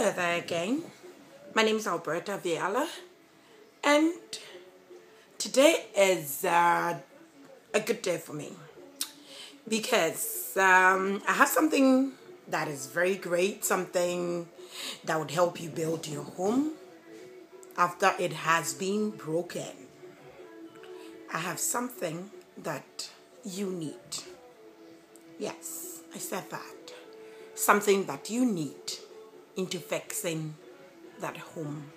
Hello there again. My name is Alberta Viala, and today is a good day for me because I have something that is very great, something that would help you build your home after it has been broken. I have something that you need. Yes, I said that. Something that you need into fixing that home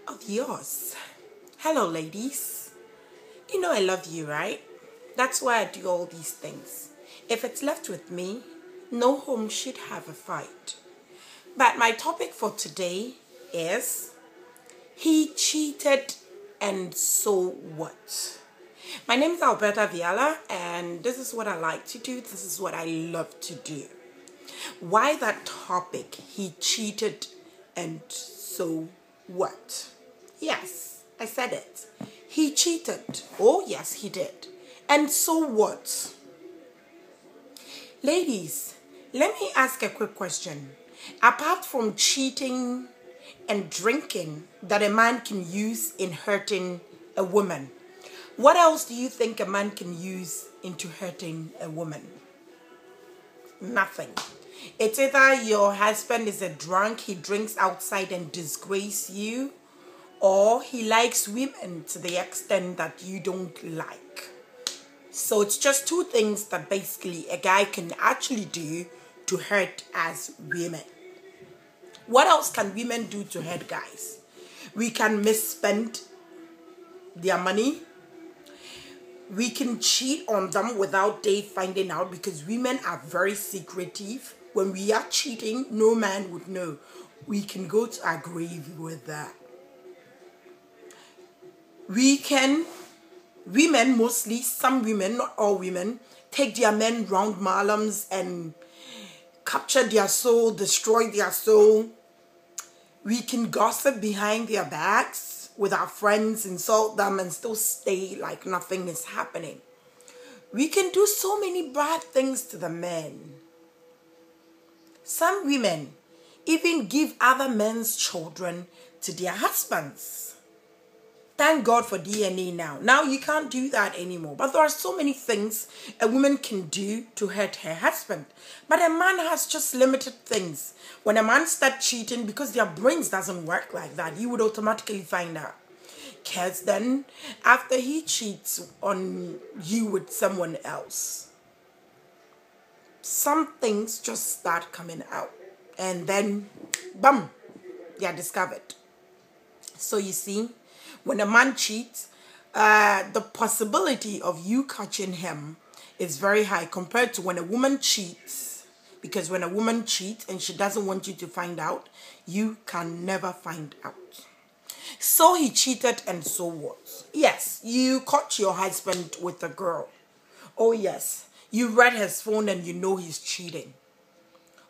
of yours. Hello, ladies. You know I love you, right? That's why I do all these things. If it's left with me, no home should have a fight. But my topic for today is he cheated and so what? My name is Alberta Viala, and this is what I like to do. This is what I love to do. Why that topic? He cheated and so what? Yes, I said it. He cheated. Oh yes, he did. And so what? Ladies, let me ask a quick question. Apart from cheating and drinking that a man can use in hurting a woman, what else do you think a man can use into hurting a woman? Nothing. It's either your husband is a drunk, he drinks outside and disgrace you, or he likes women to the extent that you don't like. So it's just two things that basically a guy can actually do to hurt as women. What else can women do to hurt guys? We can misspend their money. We can cheat on them without they finding out, because women are very secretive. When we are cheating, no man would know. We can go to our grave with that. Women mostly, some women, not all women, take their men round malams and capture their soul, destroy their soul. We can gossip behind their backs with our friends, insult them, and still stay like nothing is happening. We can do so many bad things to the men. Some women even give other men's children to their husbands. Thank God for DNA now. Now you can't do that anymore. But there are so many things a woman can do to hurt her husband. But a man has just limited things. When a man starts cheating, because their brains doesn't work like that, you would automatically find out. Because then, after he cheats on you with someone else, some things just start coming out. And then, bam, they are discovered. So you see, when a man cheats, the possibility of you catching him is very high compared to when a woman cheats. Because when a woman cheats and she doesn't want you to find out, you can never find out. So he cheated and so what? Yes, you caught your husband with a girl. Oh yes, you read his phone and you know he's cheating.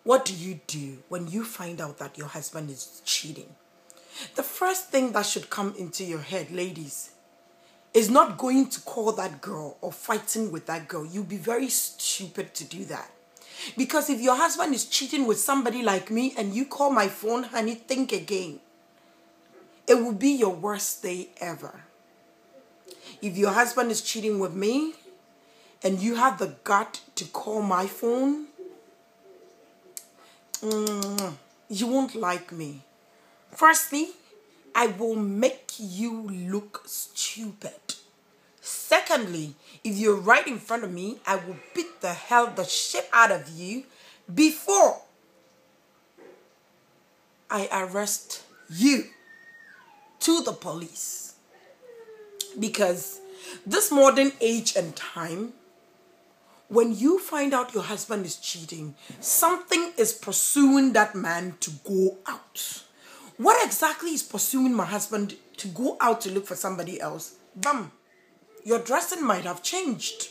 What do you do when you find out that your husband is cheating? The first thing that should come into your head, ladies, is not going to call that girl or fighting with that girl. You'll be very stupid to do that. Because if your husband is cheating with somebody like me and you call my phone, honey, think again. It will be your worst day ever. If your husband is cheating with me and you have the gut to call my phone, you won't like me. Firstly, I will make you look stupid. Secondly, if you're right in front of me, I will beat the shit out of you before I arrest you to the police. Because this modern age and time, when you find out your husband is cheating, something is pursuing that man to go out. What exactly is pursuing my husband to go out to look for somebody else? Bam! Your dressing might have changed.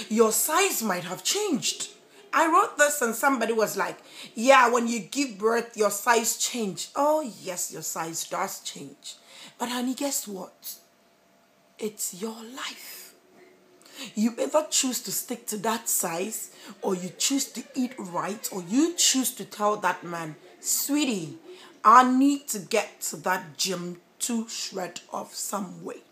Your size might have changed. I wrote this and somebody was like, yeah, when you give birth, your size change. Oh yes, your size does change. But honey, guess what? It's your life. You either choose to stick to that size, or you choose to eat right, or you choose to tell that man, Sweetie, I need to get to that gym to shred off some weight.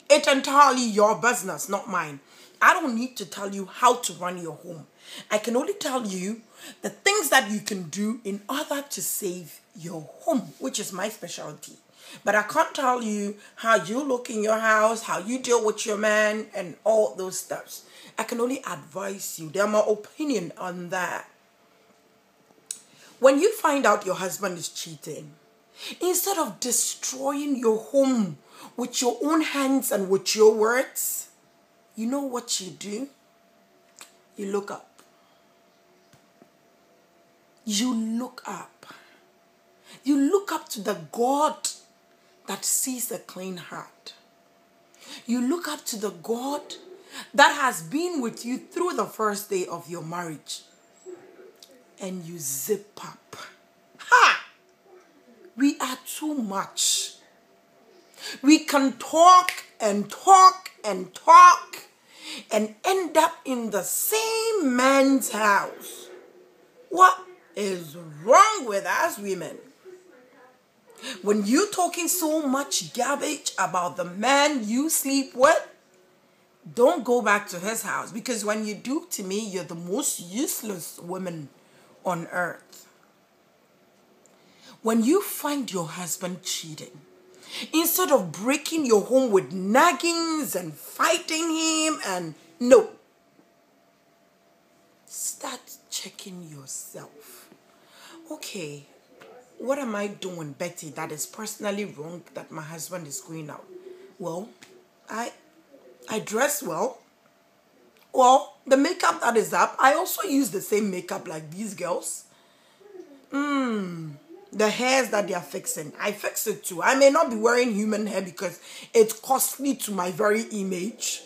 It's entirely your business, not mine. I don't need to tell you how to run your home. I can only tell you the things that you can do in order to save your home, which is my specialty. But I can't tell you how you look in your house, how you deal with your man, and all those stuff. I can only advise you. They're my opinion on that. When you find out your husband is cheating, instead of destroying your home with your own hands and with your words, you know what you do? You look up. You look up. You look up to the God that sees a clean heart. You look up to the God that has been with you through the first day of your marriage. And you zip up. Ha! We are too much. We can talk and talk and talk and end up in the same man's house. What is wrong with us women? When you're talking so much garbage about the man you sleep with, don't go back to his house, because when you do, to me, you're the most useless woman on earth. When you find your husband cheating, instead of breaking your home with naggings and fighting him, and no, start checking yourself. Okay, what am I doing, Betty, that is personally wrong that my husband is going out? Well, I dress well. Well, the makeup that is up, I also use the same makeup like these girls. The hairs that they are fixing, I fix it too. I may not be wearing human hair because it's costly to my very image.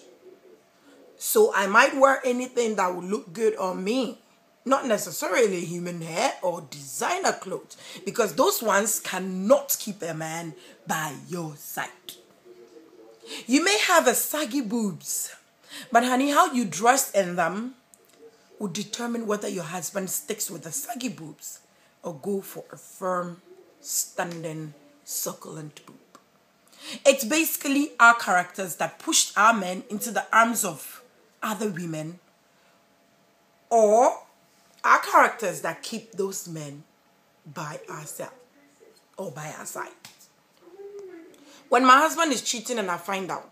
So I might wear anything that will look good on me. Not necessarily human hair or designer clothes, because those ones cannot keep a man by your side. You may have a saggy boobs, but honey, how you dress in them will determine whether your husband sticks with the saggy boobs or go for a firm, standing, succulent boob. It's basically our characters that pushed our men into the arms of other women, or our characters that keep those men by ourselves or by our side. When my husband is cheating and I find out,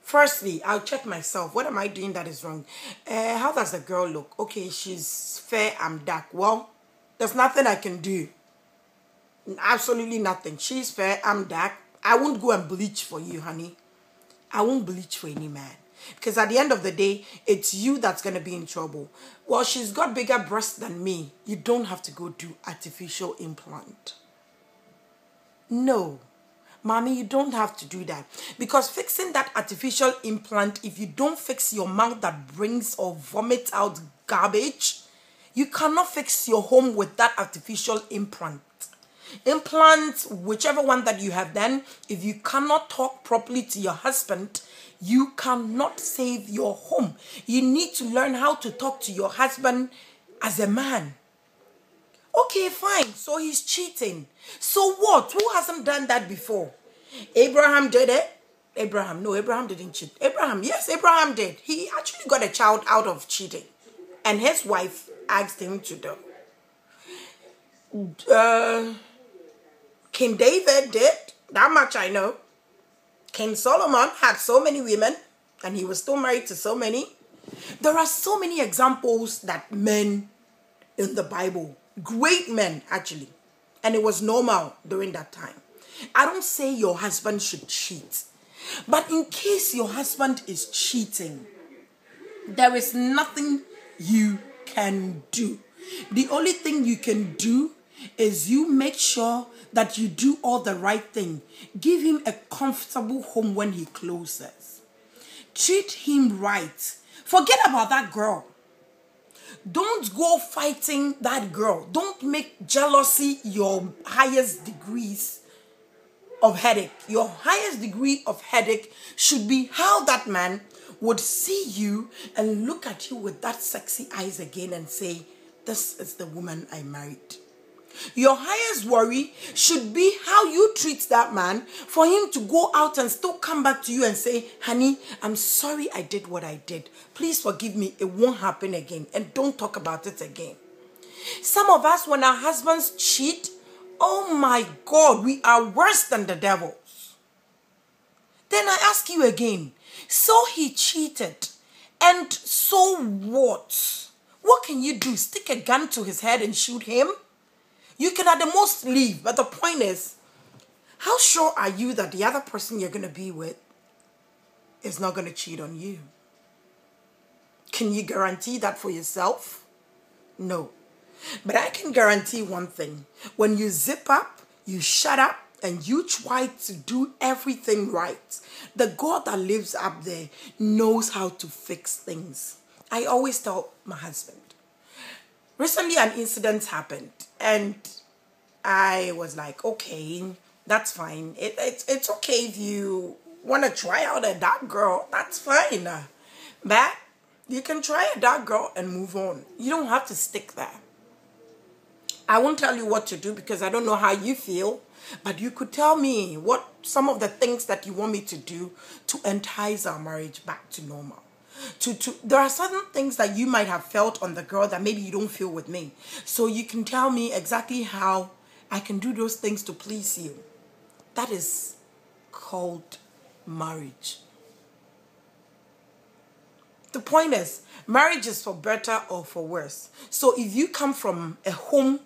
firstly, I'll check myself. What am I doing that is wrong? How does the girl look? Okay, she's fair, I'm dark. Well, there's nothing I can do. Absolutely nothing. She's fair, I'm dark. I won't go and bleach for you, honey. I won't bleach for any man. Because at the end of the day, it's you that's going to be in trouble. Well, she's got bigger breasts than me. You don't have to go do artificial implant. No. Mommy, you don't have to do that. Because fixing that artificial implant, if you don't fix your mouth that brings or vomits out garbage, you cannot fix your home with that artificial implant. Implant, whichever one that you have done, if you cannot talk properly to your husband, you cannot save your home. You need to learn how to talk to your husband as a man. Okay, fine. So he's cheating. So what? Who hasn't done that before? Abraham did it. Abraham didn't cheat. Yes, Abraham did. He actually got a child out of cheating. And his wife asked him to do. King David did. That much I know. King Solomon had so many women, and he was still married to so many. There are so many examples that men in the Bible, great men actually, and it was normal during that time. I don't say your husband should cheat, but in case your husband is cheating, there is nothing you can do. The only thing you can do is you make sure that you do all the right thing. Give him a comfortable home when he closes. Treat him right. Forget about that girl. Don't go fighting that girl. Don't make jealousy your highest degrees of headache. Your highest degree of headache should be how that man would see you and look at you with that sexy eyes again and say, this is the woman I married. Your highest worry should be how you treat that man for him to go out and still come back to you and say, honey, I'm sorry I did what I did. Please forgive me. It won't happen again. And don't talk about it again. Some of us, when our husbands cheat, oh my God, we are worse than the devils. Then I ask you again, so he cheated, and so what? What can you do? Stick a gun to his head and shoot him? You can at the most leave, but the point is, how sure are you that the other person you're going to be with is not going to cheat on you? Can you guarantee that for yourself? No. But I can guarantee one thing. When you zip up, you shut up, and you try to do everything right, the God that lives up there knows how to fix things. I always tell my husband, recently an incident happened, and I was like, okay, that's fine. It's okay if you want to try out a dark girl, that's fine. But you can try a dark girl and move on. You don't have to stick there. I won't tell you what to do because I don't know how you feel, but you could tell me what some of the things that you want me to do to entice our marriage back to normal. There are certain things that you might have felt on the girl that maybe you don't feel with me. So you can tell me exactly how I can do those things to please you. That is called marriage. The point is, marriage is for better or for worse. So if you come from a home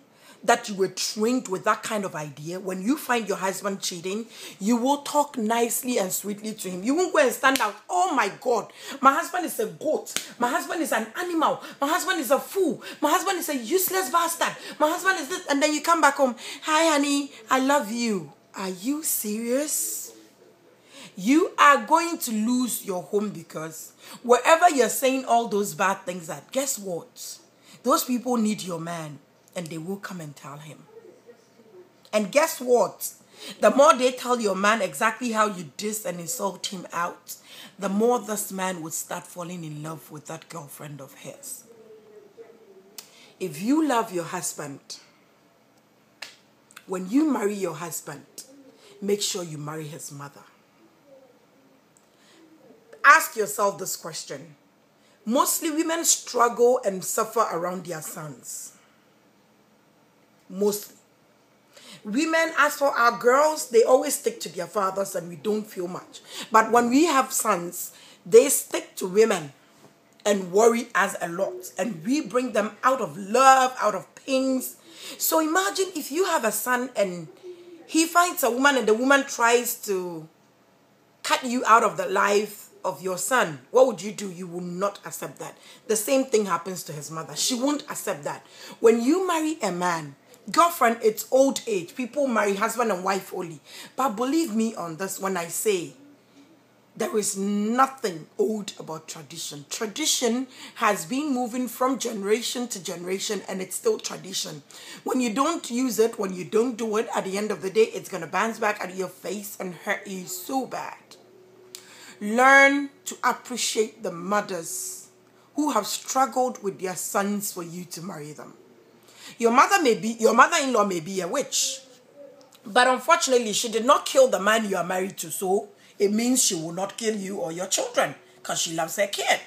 that you were trained with that kind of idea, when you find your husband cheating, you will talk nicely and sweetly to him. You won't go and stand out, oh my God, my husband is a goat, my husband is an animal, my husband is a fool, my husband is a useless bastard, my husband is this, and then you come back home, hi honey, I love you. Are you serious? You are going to lose your home because wherever you're saying all those bad things at, guess what? Those people need your man. And they will come and tell him. And guess what? The more they tell your man exactly how you diss and insult him out, the more this man would start falling in love with that girlfriend of his. If you love your husband, when you marry your husband, make sure you marry his mother. Ask yourself this question. Mostly women struggle and suffer around their sons. Mostly. Women, as for our girls, they always stick to their fathers and we don't feel much. But when we have sons, they stick to women and worry us a lot. And we bring them out of love, out of pains. So imagine if you have a son and he finds a woman and the woman tries to cut you out of the life of your son. What would you do? You will not accept that. The same thing happens to his mother. She won't accept that. When you marry a man, girlfriend, it's old age. People marry husband and wife only. But believe me on this when I say there is nothing old about tradition. Tradition has been moving from generation to generation and it's still tradition. When you don't use it, when you don't do it, at the end of the day, it's going to bounce back at your face and hurt you so bad. Learn to appreciate the mothers who have struggled with their sons for you to marry them. Your mother-in-law may be a witch, but unfortunately, she did not kill the man you are married to, so it means she will not kill you or your children because she loves her kid.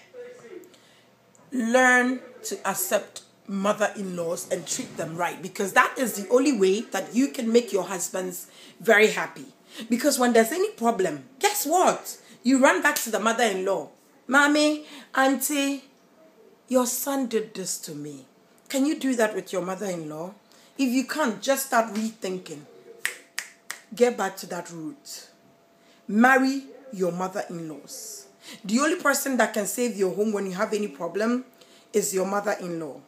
Learn to accept mother-in-laws and treat them right because that is the only way that you can make your husbands very happy. Because when there's any problem, guess what? You run back to the mother-in-law. Mommy, auntie, your son did this to me. Can you do that with your mother-in-law? If you can't, just start rethinking. Get back to that root. Marry your mother-in-laws. The only person that can save your home when you have any problem is your mother-in-law.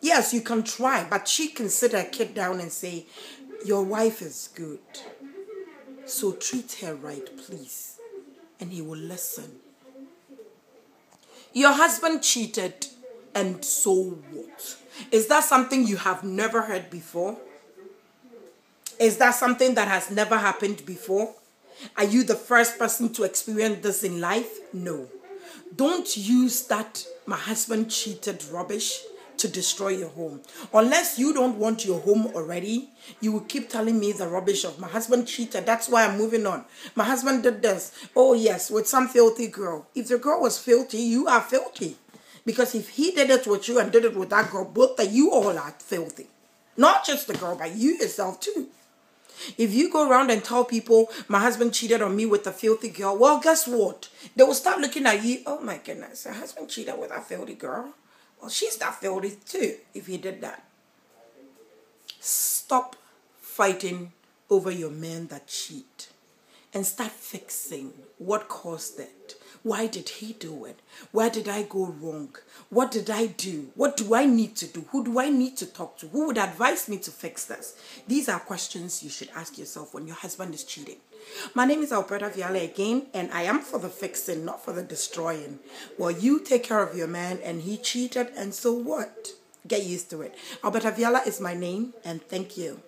Yes, you can try, but she can sit her kid down and say, your wife is good. So treat her right, please. And he will listen. Your husband cheated, and so what? Is that something you have never heard before? Is that something that has never happened before? Are you the first person to experience this in life? No. Don't use that "my husband cheated" rubbish to destroy your home. Unless you don't want your home already, you will keep telling me the rubbish of my husband cheated. That's why I'm moving on. My husband did this. Oh yes, with some filthy girl. If the girl was filthy, you are filthy. Because if he did it with you and did it with that girl, both of you all are filthy. Not just the girl, but you yourself too. If you go around and tell people, my husband cheated on me with a filthy girl, well, guess what? They will start looking at you, oh my goodness, her husband cheated with a filthy girl. Well, she's that filthy too, if he did that. Stop fighting over your men that cheat and start fixing what caused it. Why did he do it? Where did I go wrong? What did I do? What do I need to do? Who do I need to talk to? Who would advise me to fix this? These are questions you should ask yourself when your husband is cheating. My name is Alberta Viala again, and I am for the fixing, not for the destroying. Well, you take care of your man, and he cheated, and so what? Get used to it. Alberta Viala is my name, and thank you.